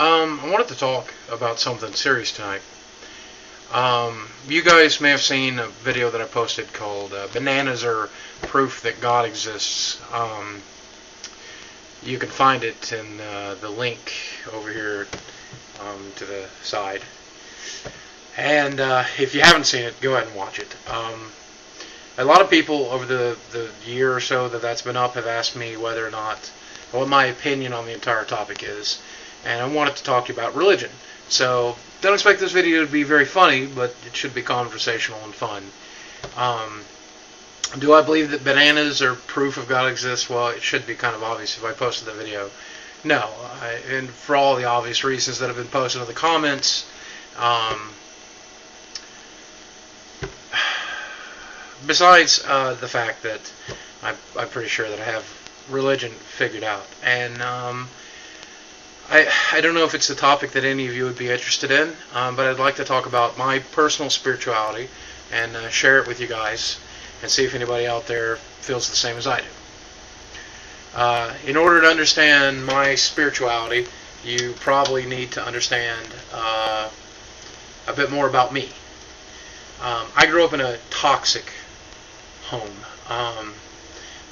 I wanted to talk about something serious tonight. You guys may have seen a video that I posted called Bananas Are Proof That God Exists. You can find it in the link over here to the side. And if you haven't seen it, go ahead and watch it. A lot of people over the year or so that's been up have asked me whether or not, what my opinion on the entire topic is. And I wanted to talk to you about religion. So, don't expect this video to be very funny, but it should be conversational and fun. Do I believe that bananas are proof of God exists? Well, it should be kind of obvious if I posted the video. No, and for all the obvious reasons that have been posted in the comments. Besides the fact that I'm pretty sure that I have religion figured out. And I don't know if it's a topic that any of you would be interested in, but I'd like to talk about my personal spirituality and share it with you guys and see if anybody out there feels the same as I do. In order to understand my spirituality, you probably need to understand a bit more about me. I grew up in a toxic home.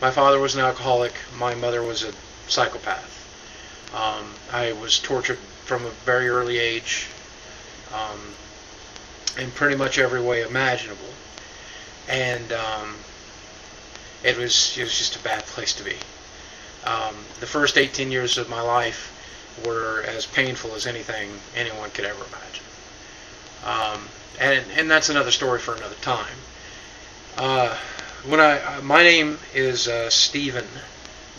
My father was an alcoholic. My mother was a psychopath. I was tortured from a very early age in pretty much every way imaginable. And it was just a bad place to be. The first 18 years of my life were as painful as anything anyone could ever imagine. And that's another story for another time. My name is Stephen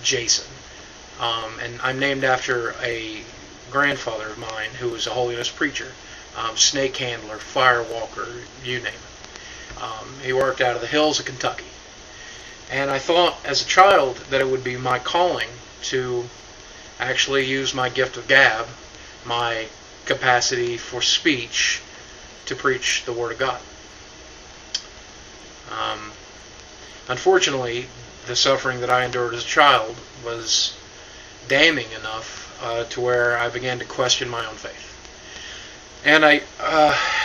Jason. And I'm named after a grandfather of mine who was a holiness preacher, snake handler, fire walker, you name it. He worked out of the hills of Kentucky. And I thought as a child that it would be my calling to actually use my gift of gab, my capacity for speech, to preach the Word of God. Unfortunately, the suffering that I endured as a child was damning enough to where I began to question my own faith. And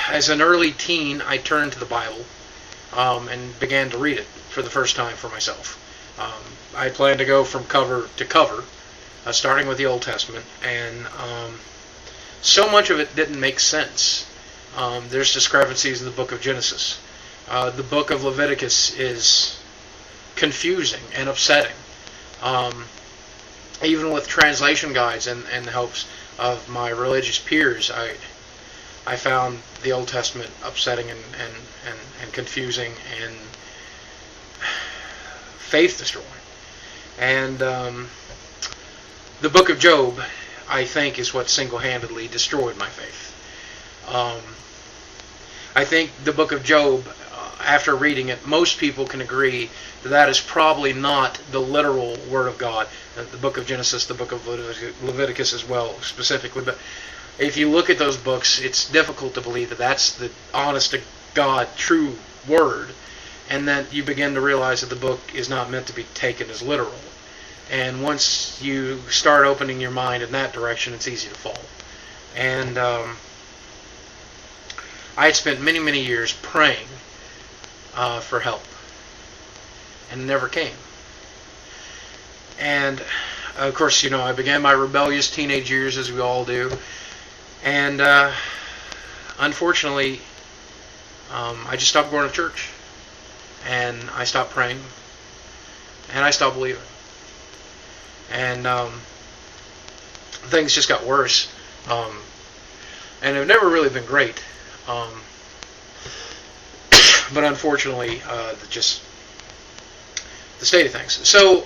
as an early teen, I turned to the Bible and began to read it for the first time for myself. I planned to go from cover to cover, starting with the Old Testament, and so much of it didn't make sense. There's discrepancies in the book of Genesis. The book of Leviticus is confusing and upsetting. Even with translation guides and the helps of my religious peers, I found the Old Testament upsetting and confusing and faith destroying. And the book of Job, I think, is what single-handedly destroyed my faith. I think the book of Job, after reading it, most people can agree that that is probably not the literal Word of God. The book of Genesis, the book of Leviticus as well, specifically. But if you look at those books, it's difficult to believe that that's the honest-to-God true Word, and that you begin to realize that the book is not meant to be taken as literal. And once you start opening your mind in that direction, it's easy to fall. And I had spent many, many years praying for help, and it never came. And of course, I began my rebellious teenage years, as we all do, and unfortunately, I just stopped going to church, and I stopped praying, and I stopped believing, and things just got worse, and have never really been great. But unfortunately, just the state of things. So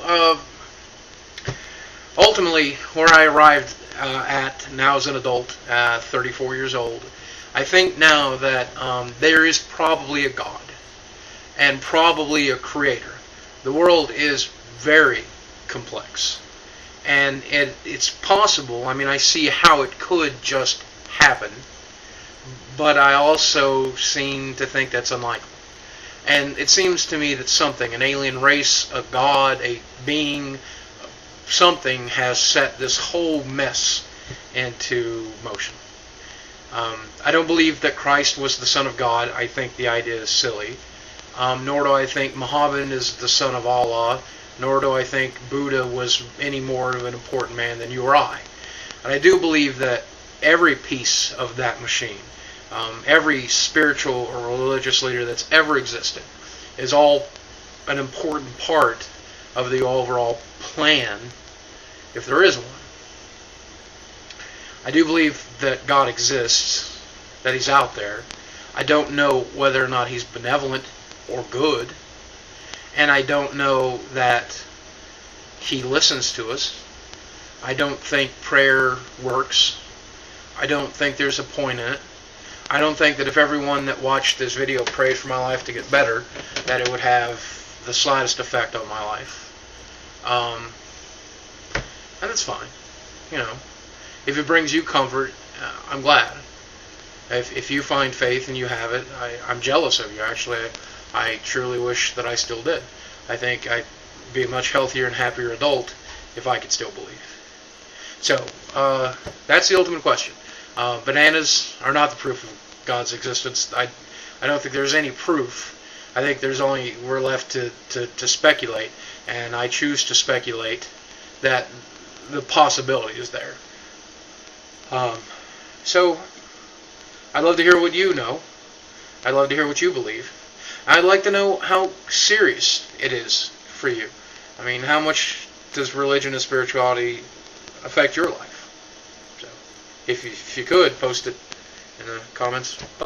ultimately, where I arrived at now as an adult, 34 years old, I think now that there is probably a God and probably a creator. The world is very complex, and it's possible. I mean, I see how it could just happen, but I also seem to think that's unlikely. And it seems to me that something, an alien race, a God, a being, something has set this whole mess into motion. I don't believe that Christ was the Son of God. I think the idea is silly. Nor do I think Muhammad is the son of Allah. Nor do I think Buddha was any more of an important man than you or I. And I do believe that every piece of that machine, every spiritual or religious leader that's ever existed, is all an important part of the overall plan, if there is one. I do believe that God exists, that He's out there. I don't know whether or not He's benevolent or good, and I don't know that He listens to us. I don't think prayer works. I don't think there's a point in it. I don't think that if everyone that watched this video prayed for my life to get better, that it would have the slightest effect on my life. And that's fine. You know, if it brings you comfort, I'm glad. If you find faith and you have it, I'm jealous of you. Actually, I truly wish that I still did. I think I'd be a much healthier and happier adult if I could still believe. So, that's the ultimate question. Bananas are not the proof of God's existence. I don't think there's any proof. I think we're left to speculate, and I choose to speculate that the possibility is there. So, I'd love to hear what you know. I'd love to hear what you believe. I'd like to know how serious it is for you. I mean, how much does religion and spirituality affect your life? So, if you could, post it in the comments.